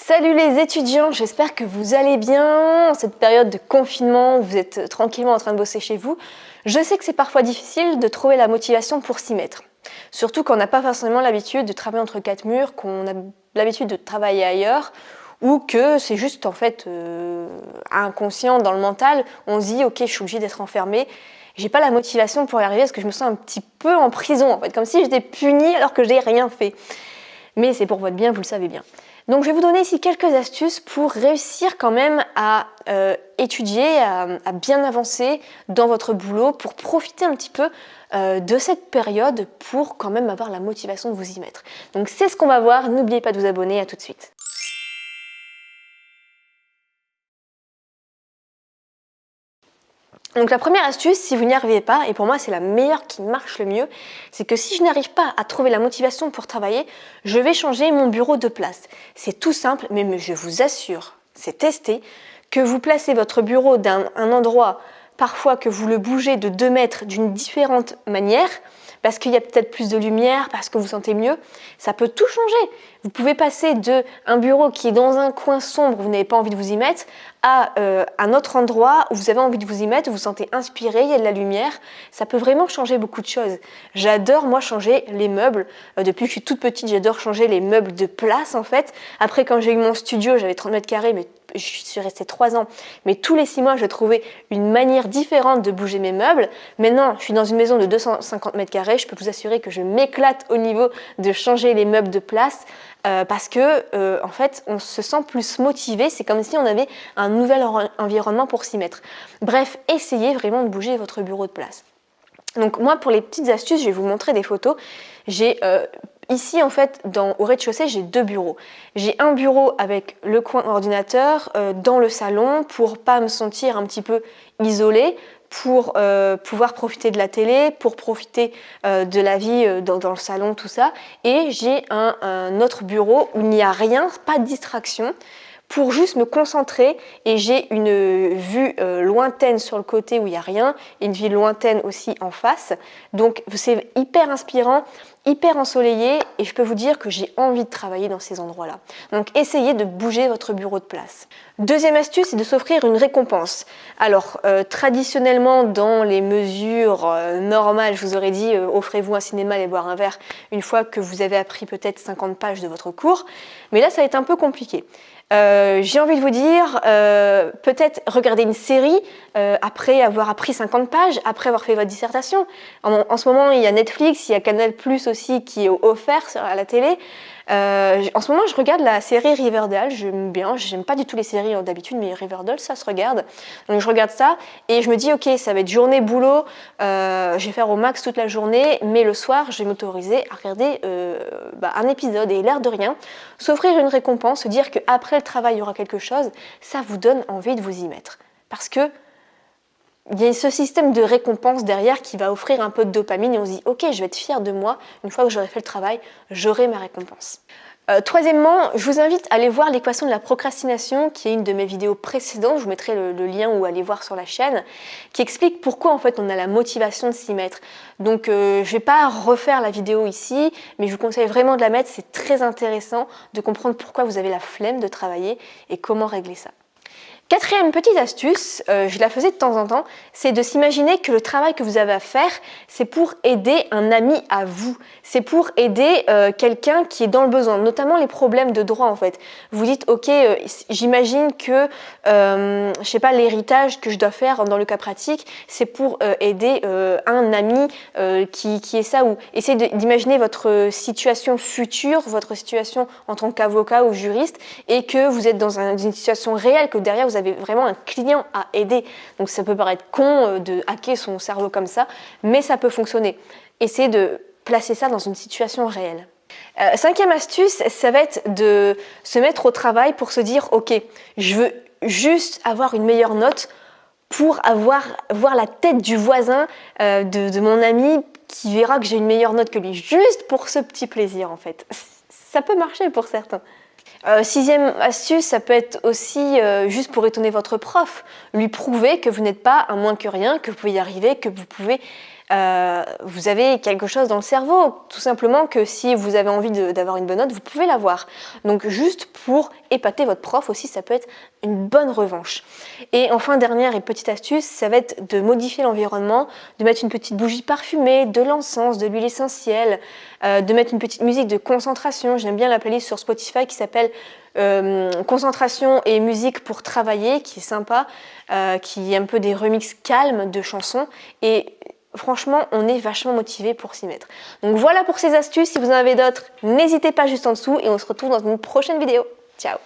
Salut les étudiants, j'espère que vous allez bien. En cette période de confinement, vous êtes tranquillement en train de bosser chez vous. Je sais que c'est parfois difficile de trouver la motivation pour s'y mettre. Surtout quand on n'a pas forcément l'habitude de travailler entre quatre murs, qu'on a l'habitude de travailler ailleurs, ou que c'est juste en fait inconscient dans le mental. On se dit ok, je suis obligée d'être enfermée. J'ai pas la motivation pour y arriver parce que je me sens un petit peu en prison en fait, comme si j'étais punie alors que j'ai rien fait. Mais c'est pour votre bien, vous le savez bien. Donc je vais vous donner ici quelques astuces pour réussir quand même à étudier, à bien avancer dans votre boulot, pour profiter un petit peu de cette période pour quand même avoir la motivation de vous y mettre. Donc c'est ce qu'on va voir, n'oubliez pas de vous abonner, à tout de suite. Donc la première astuce, si vous n'y arrivez pas, et pour moi c'est la meilleure qui marche le mieux, c'est que si je n'arrive pas à trouver la motivation pour travailler, je vais changer mon bureau de place. C'est tout simple, mais je vous assure, c'est testé, que vous placez votre bureau d'un endroit, parfois que vous le bougez de 2 mètres d'une différente manière, parce qu'il y a peut-être plus de lumière, parce que vous sentez mieux, ça peut tout changer. Vous pouvez passer d'un bureau qui est dans un coin sombre, vous n'avez pas envie de vous y mettre, à un autre endroit où vous avez envie de vous y mettre, vous vous sentez inspiré, il y a de la lumière. Ça peut vraiment changer beaucoup de choses. J'adore, moi, changer les meubles. Depuis que je suis toute petite, j'adore changer les meubles de place, en fait. Après, quand j'ai eu mon studio, j'avais 30 mètres carrés, mais je suis restée 3 ans. Mais tous les 6 mois, je trouvais une manière différente de bouger mes meubles. Maintenant, je suis dans une maison de 250 mètres carrés. Je peux vous assurer que je m'éclate au niveau de changer les meubles de place. Parce que en fait on se sent plus motivé, c'est comme si on avait un nouvel environnement pour s'y mettre. Bref, essayez vraiment de bouger votre bureau de place. Donc moi, pour les petites astuces, je vais vous montrer des photos. J'ai ici en fait au rez-de-chaussée, j'ai 2 bureaux. J'ai un bureau avec le coin ordinateur dans le salon pour pas me sentir un petit peu isolée, pour pouvoir profiter de la télé, pour profiter de la vie dans le salon, tout ça. Et j'ai un autre bureau où il n'y a rien, pas de distraction, pour juste me concentrer, et j'ai une vue lointaine sur le côté où il n'y a rien, et une vue lointaine aussi en face. Donc c'est hyper inspirant, hyper ensoleillé, et je peux vous dire que j'ai envie de travailler dans ces endroits-là. Donc essayez de bouger votre bureau de place. Deuxième astuce, c'est de s'offrir une récompense. Alors traditionnellement, dans les mesures normales, je vous aurais dit offrez-vous un cinéma et boire un verre une fois que vous avez appris peut-être 50 pages de votre cours, mais là ça va être un peu compliqué. J'ai envie de vous dire, peut-être regarder une série après avoir appris 50 pages, après avoir fait votre dissertation. En ce moment, il y a Netflix, il y a Canal+ aussi qui est offert à la télé. En ce moment, je regarde la série Riverdale, j'aime bien, j'aime pas du tout les séries d'habitude, mais Riverdale, ça se regarde. Donc je regarde ça et je me dis, ok, ça va être journée boulot, je vais faire au max toute la journée, mais le soir, je vais m'autoriser à regarder un épisode, et l'air de rien, s'offrir une récompense, se dire qu'après le travail, il y aura quelque chose, ça vous donne envie de vous y mettre. Parce que il y a ce système de récompense derrière qui va offrir un peu de dopamine, et on se dit ok, je vais être fière de moi, une fois que j'aurai fait le travail, j'aurai ma récompense. Troisièmement, je vous invite à aller voir l'équation de la procrastination, qui est une de mes vidéos précédentes, je vous mettrai le lien où aller voir sur la chaîne, qui explique pourquoi en fait on a la motivation de s'y mettre. Donc je ne vais pas refaire la vidéo ici, mais je vous conseille vraiment de la mettre, c'est très intéressant de comprendre pourquoi vous avez la flemme de travailler et comment régler ça. Quatrième petite astuce, je la faisais de temps en temps, c'est de s'imaginer que le travail que vous avez à faire, c'est pour aider un ami à vous. C'est pour aider quelqu'un qui est dans le besoin, notamment les problèmes de droit en fait. Vous dites, ok, j'imagine que, je sais pas, l'héritage que je dois faire dans le cas pratique, c'est pour aider un ami qui est ça, ou essayez d'imaginer votre situation future, votre situation en tant qu'avocat ou juriste, et que vous êtes dans une situation réelle, que derrière vous avez vraiment un client à aider. Donc ça peut paraître con de hacker son cerveau comme ça, mais ça peut fonctionner. Essayez de placer ça dans une situation réelle. Cinquième astuce, ça va être de se mettre au travail pour se dire ok, je veux juste avoir une meilleure note pour voir la tête du voisin, de mon ami, qui verra que j'ai une meilleure note que lui, juste pour ce petit plaisir en fait. Ça peut marcher pour certains. Sixième astuce, ça peut être aussi juste pour étonner votre prof, lui prouver que vous n'êtes pas un moins que rien, que vous pouvez y arriver, que vous pouvez vous avez quelque chose dans le cerveau, tout simplement que si vous avez envie d'avoir une bonne note, vous pouvez l'avoir. Donc juste pour épater votre prof aussi, ça peut être une bonne revanche. Et enfin, dernière et petite astuce, ça va être de modifier l'environnement, de mettre une petite bougie parfumée, de l'encens, de l'huile essentielle, de mettre une petite musique de concentration. J'aime bien la playlist sur Spotify qui s'appelle concentration et musique pour travailler, qui est sympa, qui est un peu des remixes calmes de chansons, et franchement on est vachement motivé pour s'y mettre. Donc voilà pour ces astuces, si vous en avez d'autres, n'hésitez pas juste en dessous, et on se retrouve dans une prochaine vidéo. Ciao!